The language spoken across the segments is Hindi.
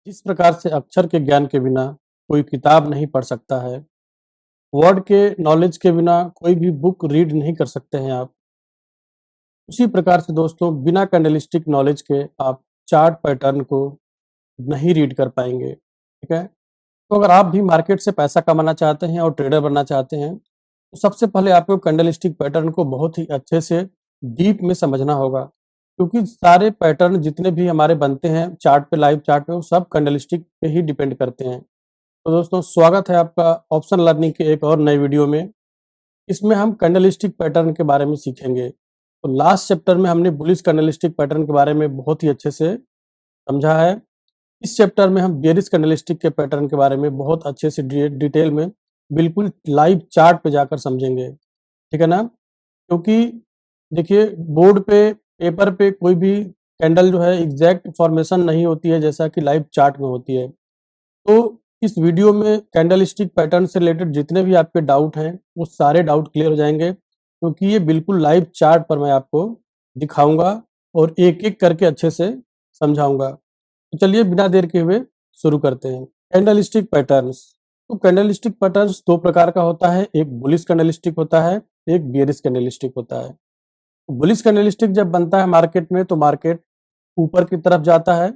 जिस प्रकार से अक्षर के ज्ञान के बिना कोई किताब नहीं पढ़ सकता है, वर्ड के नॉलेज के बिना कोई भी बुक रीड नहीं कर सकते हैं आप। उसी प्रकार से दोस्तों बिना कैंडलस्टिक नॉलेज के आप चार्ट पैटर्न को नहीं रीड कर पाएँगे, ठीक है? तो अगर आप भी मार्केट से पैसा कमाना चाहते हैं और ट्रेडर बनना चाहते हैं, तो सबसे पहले आपको कैंडलस्टिक पैटर्न को बहुत ही अच्छे से डीप में समझना होगा। क्योंकि सारे पैटर्न जितने भी हमारे बनते हैं चार्ट पे, लाइव चार्ट पे, वो सब कैंडलस्टिक पे ही डिपेंड करते हैं। तो दोस्तों स्वागत है आपका ऑप्शन लर्निंग के एक और नए वीडियो में। इसमें हम कैंडलस्टिक पैटर्न के बारे में सीखेंगे। तो लास्ट चैप्टर में हमने बुलिश कैंडलस्टिक पैटर्न के बारे में बहुत ही अच्छे से समझा है। इस चैप्टर में हम बेयरिश कैंडलस्टिक के पैटर्न के बारे में बहुत अच्छे से डिटेल में बिल्कुल लाइव चार्ट पे जाकर समझेंगे, ठीक है ना? क्योंकि देखिए बोर्ड पे, पेपर पे कोई भी कैंडल जो है एग्जैक्ट फॉर्मेशन नहीं होती है जैसा कि लाइव चार्ट में होती है। तो इस वीडियो में कैंडलस्टिक पैटर्न से रिलेटेड जितने भी आपके डाउट हैं, वो सारे डाउट क्लियर हो जाएँगे, क्योंकि ये बिल्कुल लाइव चार्ट पर मैं आपको दिखाऊँगा और एक-एक करके अच्छे से समझाऊँगा। तो चलिए बिना देर के हुए शुरू करते हैं। Candlestick patterns. तो कैंडलस्टिक पैटर्न्स 2 प्रकार का होता है, एक बुलिश कैंडलस्टिक होता है, एक बेयरिश कैंडलस्टिक होता है। बुलिश कैंडलस्टिक जब बनता है मार्केट में तो मार्केट ऊपर की तरफ जाता है,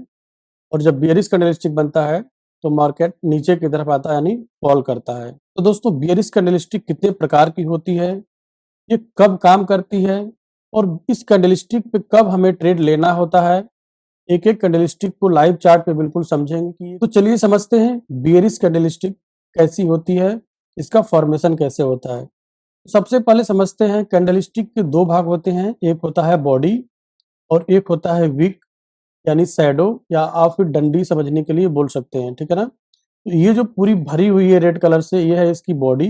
और जब बेयरिश कैंडलस्टिक बनता है तो मार्केट नीचे की तरफ आता है, यानी फॉल करता है। तो दोस्तों बेयरिश कैंडलस्टिक कितने प्रकार की होती है, ये कब काम करती है और इस कैंडलस्टिक पे कब हमें ट्रेड लेना होता है, एक-एक कैंडलस्टिक को लाइव चार्ट पे बिल्कुल समझेंगे कि तो चलिए समझते हैं बेयरिश कैंडलस्टिक कैसी होती है, इसका फॉर्मेशन कैसे होता है। सबसे पहले समझते हैं कैंडलस्टिक के 2 भाग होते हैं, एक होता है बॉडी और एक होता है विक, यानी शैडो, या आप फिर डंडी समझने के लिए बोल सकते हैं, ठीक है ना? तो ये जो पूरी भरी हुई है रेड कलर से, ये है इसकी बॉडी,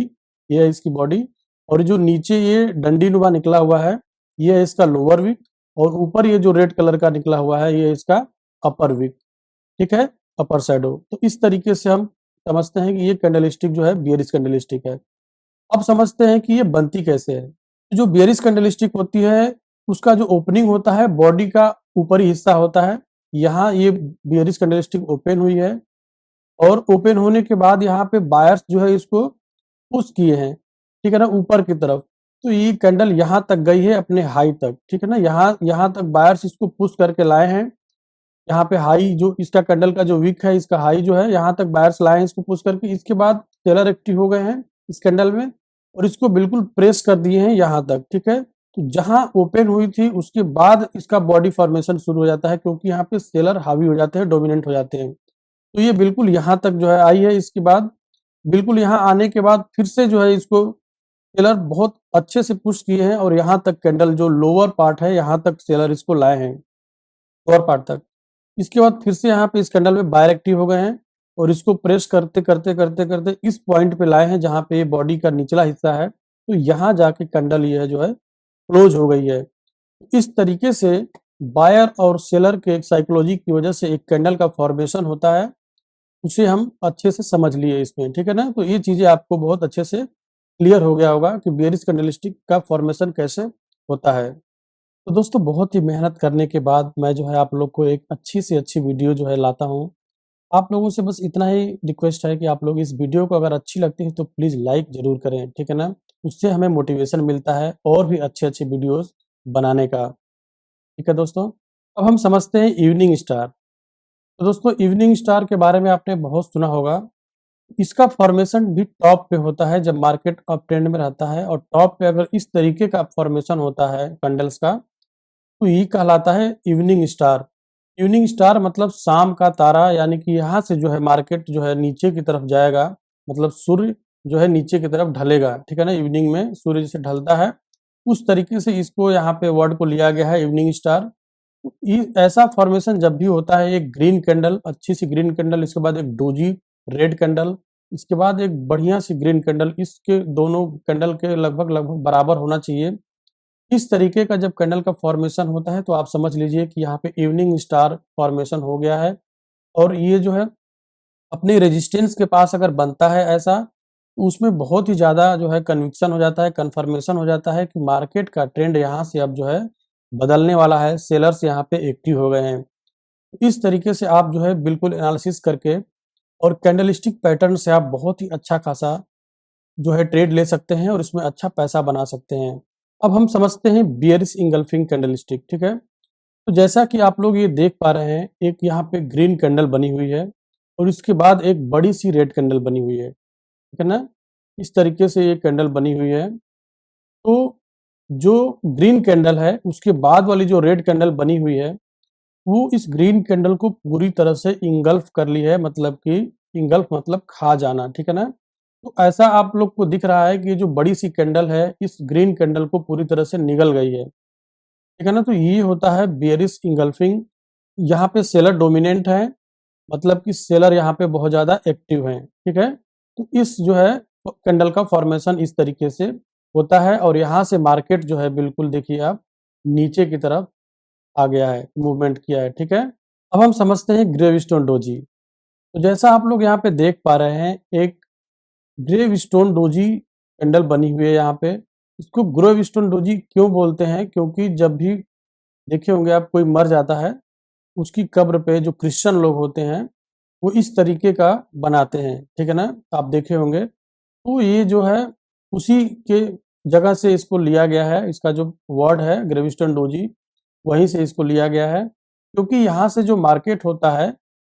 ये है इसकी बॉडी, और जो नीचे ये डंडी नुमा निकला हुआ है, ये है इसका लोअर विक, और ऊपर ये जो रेड कलर का निकला हुआ है, ये इसका अपर विक, ठीक है? अपर शैडो। तो इस तरीके से हम समझते हैं कि ये कैंडलस्टिक जो है बेयरिश कैंडलस्टिक है। अब समझते हैं कि ये बनती कैसे है। जो बेयरिश कैंडलस्टिक होती है, उसका जो ओपनिंग होता है बॉडी का ऊपरी हिस्सा होता है। यहाँ ये बेयरिश कैंडलस्टिक ओपन हुई है, और ओपन होने के बाद यहाँ पे बायर्स जो है इसको पुश किए हैं, ठीक है ना, ऊपर की तरफ। तो ये कैंडल यहाँ तक गई है अपने हाई तक, ठीक है ना? यहाँ यहाँ तक बायर्स इसको पुश करके लाए हैं। यहाँ पे हाई जो इसका कैंडल का जो विक है, इसका हाई जो है यहाँ तक बायर्स लाए हैं इसको पुश करके। इसके बाद सेलर एक्टिव हो गए हैं इस कैंडल में, और इसको बिल्कुल प्रेस कर दिए हैं यहाँ तक, ठीक है? तो जहाँ ओपन हुई थी उसके बाद इसका बॉडी फॉर्मेशन शुरू हो जाता है, क्योंकि यहाँ पे सेलर हावी हो जाते हैं, डोमिनेंट हो जाते हैं। तो ये बिल्कुल यहाँ तक जो है आई है। इसके बाद बिल्कुल यहाँ आने के बाद फिर से जो है इसको सेलर बहुत अच्छे से पुश किए हैं, और यहाँ तक कैंडल जो लोअर पार्ट है यहाँ तक सेलर इसको लाए हैं, लोअर पार्ट तक। इसके बाद फिर से यहाँ पे इस कैंडल में बायर एक्टिव हो गए हैं, और इसको प्रेस करते इस पॉइंट पे लाए हैं जहाँ पे बॉडी का निचला हिस्सा है। तो यहाँ जाके कैंडल ये है जो है क्लोज हो गई है। इस तरीके से बायर और सेलर के साइकोलॉजी की वजह से एक कैंडल का फॉर्मेशन होता है, उसे हम अच्छे से समझ लिए इसमें, ठीक है ना? तो ये चीज़ें आपको बहुत अच्छे से क्लियर हो गया होगा कि बेयरिश कैंडलस्टिक का फॉर्मेशन कैसे होता है। तो दोस्तों बहुत ही मेहनत करने के बाद मैं जो है आप लोग को एक अच्छी से अच्छी वीडियो जो है लाता हूँ। आप लोगों से बस इतना ही रिक्वेस्ट है कि आप लोग इस वीडियो को अगर अच्छी लगती है तो प्लीज़ लाइक ज़रूर करें, ठीक है ना? उससे हमें मोटिवेशन मिलता है और भी अच्छे-अच्छे वीडियोज़ बनाने का, ठीक है दोस्तों? अब हम समझते हैं इवनिंग स्टार। तो दोस्तों इवनिंग स्टार के बारे में आपने बहुत सुना होगा। इसका फॉर्मेशन भी टॉप पे होता है जब मार्केट अप ट्रेंड में रहता है, और टॉप पे अगर इस तरीके का फॉर्मेशन होता है कैंडल्स का, तो ये कहलाता है इवनिंग स्टार। इवनिंग स्टार मतलब शाम का तारा, यानी कि यहाँ से जो है मार्केट जो है नीचे की तरफ जाएगा, मतलब सूर्य जो है नीचे की तरफ ढलेगा, ठीक है ना? इवनिंग में सूर्य जैसे ढलता है, उस तरीके से इसको यहाँ पे वर्ड को लिया गया है इवनिंग स्टार। ऐसा फॉर्मेशन जब भी होता है, एक ग्रीन कैंडल, अच्छी सी ग्रीन कैंडल, इसके बाद एक डोजी रेड कैंडल, इसके बाद एक बढ़िया सी ग्रीन कैंडल, इसके दोनों कैंडल के लगभग लगभग बराबर होना चाहिए। इस तरीके का जब कैंडल का फॉर्मेशन होता है तो आप समझ लीजिए कि यहाँ पे इवनिंग स्टार फॉर्मेशन हो गया है। और ये जो है अपने रेजिस्टेंस के पास अगर बनता है ऐसा, तो उसमें बहुत ही ज़्यादा जो है कन्विक्शन हो जाता है, कन्फर्मेशन हो जाता है कि मार्केट का ट्रेंड यहाँ से अब जो है बदलने वाला है, सेलर्स यहाँ पे एक्टिव हो गए हैं। इस तरीके से आप जो है बिल्कुल एनालिसिस करके और कैंडलस्टिक पैटर्न से आप बहुत ही अच्छा खासा जो है ट्रेड ले सकते हैं और इसमें अच्छा पैसा बना सकते हैं। अब हम समझते हैं बियरिश इंगल्फिंग कैंडलस्टिक, ठीक है? तो जैसा कि आप लोग ये देख पा रहे हैं, एक यहाँ पे ग्रीन कैंडल बनी हुई है और इसके बाद एक बड़ी-सी रेड कैंडल बनी हुई है, ठीक है ना? इस तरीके से ये कैंडल बनी हुई है। तो जो ग्रीन कैंडल है, उसके बाद वाली जो रेड कैंडल बनी हुई है, वो इस ग्रीन कैंडल को पूरी तरह से इंगल्फ कर ली है, मतलब कि इंगल्फ मतलब खा जाना, ठीक है ना? तो ऐसा आप लोग को दिख रहा है कि ये जो बड़ी-सी कैंडल है, इस ग्रीन कैंडल को पूरी तरह से निगल गई है, ठीक है ना? तो ये होता है बियरिश इंगल्फिंग। यहाँ पे सेलर डोमिनेंट है, मतलब कि सेलर यहाँ पे बहुत ज़्यादा एक्टिव हैं, ठीक है? तो इस जो है कैंडल का फॉर्मेशन इस तरीके से होता है और यहाँ से मार्केट जो है बिल्कुल देखिए आप नीचे की तरफ आ गया है, मूवमेंट किया है, ठीक है? अब हम समझते हैं ग्रेवस्टोन डोजी। तो जैसा आप लोग यहाँ पे देख पा रहे हैं, एक ग्रेवस्टोन डोजी कैंडल बनी हुई है यहाँ पे। इसको ग्रेवस्टोन डोजी क्यों बोलते हैं? क्योंकि जब भी देखे होंगे आप कोई मर जाता है, उसकी कब्र पे जो क्रिश्चियन लोग होते हैं, वो इस तरीके का बनाते हैं, ठीक है ना? आप देखे होंगे। तो ये जो है उसी के जगह से इसको लिया गया है, इसका जो वर्ड है ग्रेविस्टन डोजी, वहीं से इसको लिया गया है। क्योंकि यहाँ से जो मार्केट होता है,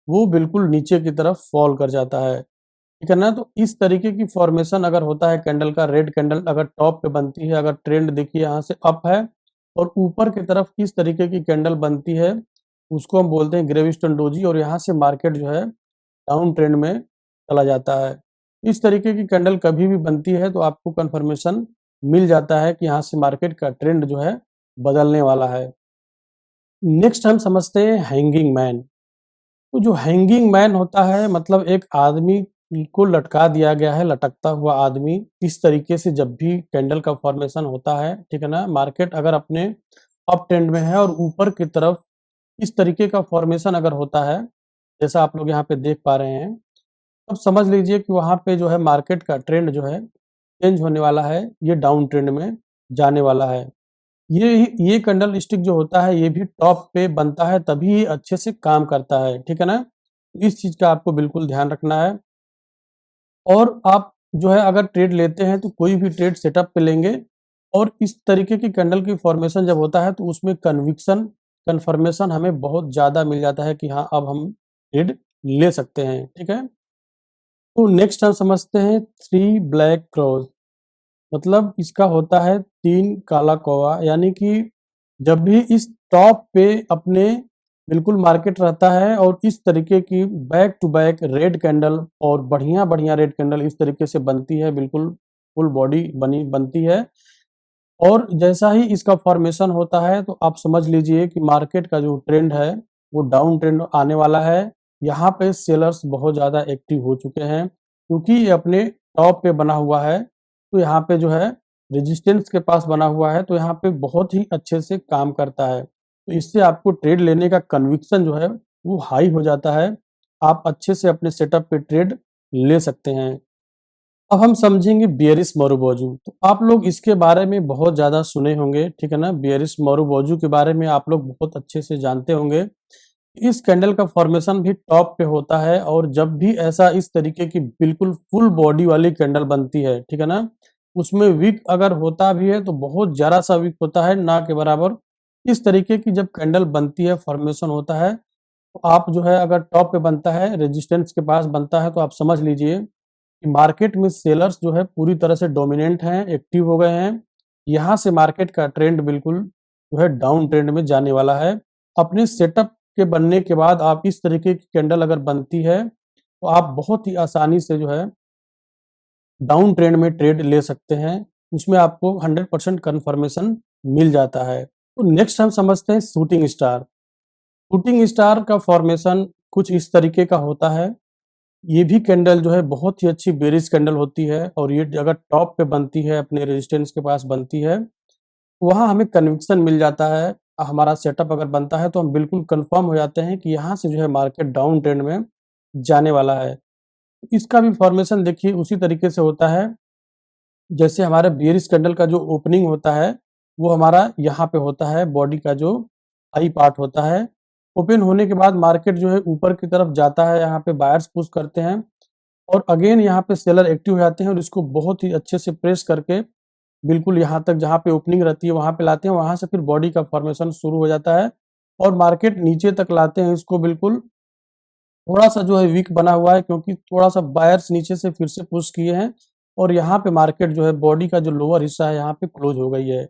वो बिल्कुल नीचे की तरफ फॉल कर जाता है, ठीक है ना? तो इस तरीके की फॉर्मेशन अगर होता है कैंडल का, रेड कैंडल अगर टॉप पे बनती है, अगर ट्रेंड देखिए यहाँ से अप है और ऊपर की तरफ इस तरीके की कैंडल बनती है, उसको हम बोलते हैं ग्रेविस्टन डोजी और यहाँ से मार्केट जो है डाउन ट्रेंड में चला जाता है। इस तरीके की कैंडल कभी भी बनती है तो आपको कन्फर्मेशन मिल जाता है कि यहाँ से मार्केट का ट्रेंड जो है बदलने वाला है। नेक्स्ट हम समझते हैं हैंगिंग मैन। तो जो हैंगिंग मैन होता है मतलब एक आदमी को लटका दिया गया है, लटकता हुआ आदमी। इस तरीके से जब भी कैंडल का फॉर्मेशन होता है, ठीक है ना? मार्केट अगर अपने अप ट्रेंड में है और ऊपर की तरफ इस तरीके का फॉर्मेशन अगर होता है, जैसा आप लोग यहाँ पे देख पा रहे हैं, अब समझ लीजिए कि वहाँ पे जो है मार्केट का ट्रेंड जो है चेंज होने वाला है, ये डाउन ट्रेंड में जाने वाला है। ये कैंडल स्टिक जो होता है ये भी टॉप पे बनता है तभी ये अच्छे से काम करता है, ठीक है ना? इस चीज़ का आपको बिल्कुल ध्यान रखना है और आप जो है अगर ट्रेड लेते हैं तो कोई भी ट्रेड सेटअप पे लेंगे और इस तरीके की कैंडल की फॉर्मेशन जब होता है तो उसमें कन्फर्मेशन हमें बहुत ज़्यादा मिल जाता है कि हाँ, अब हम ट्रेड ले सकते हैं, ठीक है? तो नेक्स्ट हम समझते हैं थ्री ब्लैक क्रॉस। मतलब इसका होता है 3 काला कौवा, यानी कि जब भी इस टॉप पे अपने बिल्कुल मार्केट रहता है और इस तरीके की back to back red candle और बढ़िया-बढ़िया रेड कैंडल इस तरीके से बनती है, बिल्कुल फुल बॉडी बनी बनती है और जैसा ही इसका फॉर्मेशन होता है तो आप समझ लीजिए कि मार्केट का जो ट्रेंड है, वो डाउन ट्रेंड आने वाला है। यहाँ पे सेलर्स बहुत ज़्यादा एक्टिव हो चुके हैं, क्योंकि ये अपने टॉप पे बना हुआ है, तो यहाँ पे जो है रेजिस्टेंस के पास बना हुआ है, तो यहाँ पे बहुत ही अच्छे से काम करता है। तो इससे आपको ट्रेड लेने का कन्विक्शन जो है, वो हाई हो जाता है। आप अच्छे से अपने सेटअप पे ट्रेड ले सकते हैं। अब हम समझेंगे बियरिश मारुबोजू। तो आप लोग इसके बारे में बहुत ज़्यादा सुने होंगे, ठीक है ना? बियरिश मारुबोजू के बारे में आप लोग बहुत अच्छे से जानते होंगे। इस कैंडल का फॉर्मेशन भी टॉप पे होता है और जब भी ऐसा इस तरीके की बिल्कुल फुल बॉडी वाली कैंडल बनती है, ठीक है ना? उसमें विक अगर होता भी है तो बहुत ज़रा-सा विक होता है, ना के बराबर। इस तरीके की जब कैंडल बनती है, फॉर्मेशन होता है, तो आप जो है अगर टॉप पे बनता है, रेजिस्टेंस के पास बनता है, तो आप समझ लीजिए कि मार्केट में सेलर्स जो है पूरी तरह से डोमिनेंट हैं, एक्टिव हो गए हैं। यहाँ से मार्केट का ट्रेंड बिल्कुल जो है डाउन ट्रेंड में जाने वाला है। अपने सेटअप के बनने के बाद आप इस तरीके की कैंडल अगर बनती है, तो आप बहुत ही आसानी से जो है डाउन ट्रेंड में ट्रेड ले सकते हैं। उसमें आपको 100% कन्फर्मेशन मिल जाता है। तो नेक्स्ट हम समझते हैं शूटिंग स्टार। शूटिंग स्टार का फॉर्मेशन कुछ इस तरीके का होता है। ये भी कैंडल जो है बहुत ही अच्छी बेरिश कैंडल होती है और ये अगर टॉप पे बनती है, अपने रेजिस्टेंस के पास बनती है, वहाँ हमें कन्विक्शन मिल जाता है। हमारा सेटअप अगर बनता है तो हम बिल्कुल कन्फर्म हो जाते हैं कि यहाँ से जो है मार्केट डाउन ट्रेंड में जाने वाला है। इसका भी फॉर्मेशन देखिए उसी तरीके से होता है, जैसे हमारे बेयरिश कैंडल का जो ओपनिंग होता है, वो हमारा यहाँ पे होता है, बॉडी का जो हाई पार्ट होता है। ओपन होने के बाद मार्केट जो है ऊपर की तरफ जाता है, यहाँ पे बायर्स पुश करते हैं और अगेन यहाँ पे सेलर एक्टिव हो जाते हैं और इसको बहुत ही अच्छे से प्रेस करके बिल्कुल यहाँ तक जहाँ पे ओपनिंग रहती है वहाँ पे लाते हैं, वहाँ से फिर बॉडी का फॉर्मेशन शुरू हो जाता है और मार्केट नीचे तक लाते हैं इसको बिल्कुल थोड़ा-सा जो है वीक बना हुआ है क्योंकि थोड़ा-सा बायर्स नीचे से फिर से पुश किए हैं और यहाँ पे मार्केट जो है बॉडी का जो लोअर हिस्सा है यहाँ पे क्लोज हो गई है।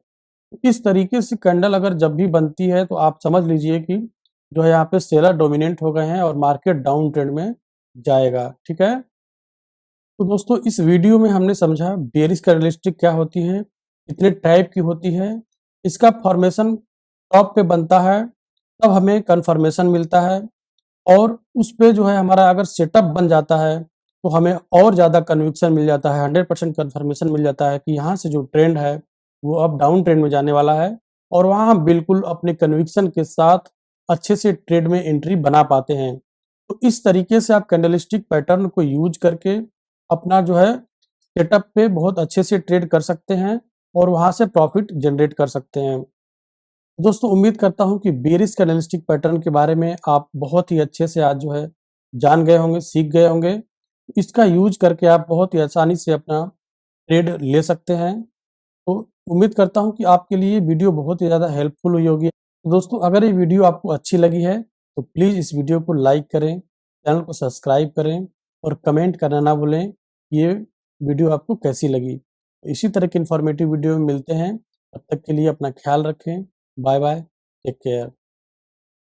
इस तरीके से कैंडल अगर जब भी बनती है तो आप समझ लीजिए कि जो है यहाँ पे सेलर डोमिनेंट हो गए हैं और मार्केट डाउन ट्रेंड में जाएगा, ठीक है? तो दोस्तों इस वीडियो में हमने समझा बेयरिश कैंडलस्टिक क्या होती है, कितने टाइप की होती है, इसका फॉर्मेशन टॉप पे बनता है, तब हमें कन्फर्मेशन मिलता है और उस पे जो है हमारा अगर सेटअप बन जाता है, तो हमें और ज़्यादा कन्विक्शन मिल जाता है, 100% कन्फर्मेशन मिल जाता है कि यहाँ से जो ट्रेंड है, वो अब डाउन ट्रेंड में जाने वाला है और वहाँ हम बिल्कुल अपने कन्विक्शन के साथ अच्छे से ट्रेड में एंट्री बना पाते हैं। तो इस तरीके से आप कैंडलस्टिक पैटर्न को यूज़ करके अपना जो है सेटअप पे बहुत अच्छे से ट्रेड कर सकते हैं और वहाँ से प्रॉफिट जनरेट कर सकते हैं। दोस्तों उम्मीद करता हूँ कि बेयरिश कैंडलस्टिक पैटर्न के बारे में आप बहुत ही अच्छे से आज जो है जान गए होंगे, सीख गए होंगे। इसका यूज़ करके आप बहुत ही आसानी से अपना ट्रेड ले सकते हैं। तो उम्मीद करता हूँ कि आपके लिए वीडियो बहुत ही ज़्यादा हेल्पफुल हुई होगी। तो दोस्तों अगर ये वीडियो आपको अच्छी लगी है, तो प्लीज़ इस वीडियो को लाइक करें, चैनल को सब्सक्राइब करें और कमेंट करना ना भूलें, ये वीडियो आपको कैसी लगी। इसी तरह की इन्फॉर्मेटिव वीडियो में मिलते हैं, तब तक के लिए अपना ख्याल रखें। Bye bye, take care.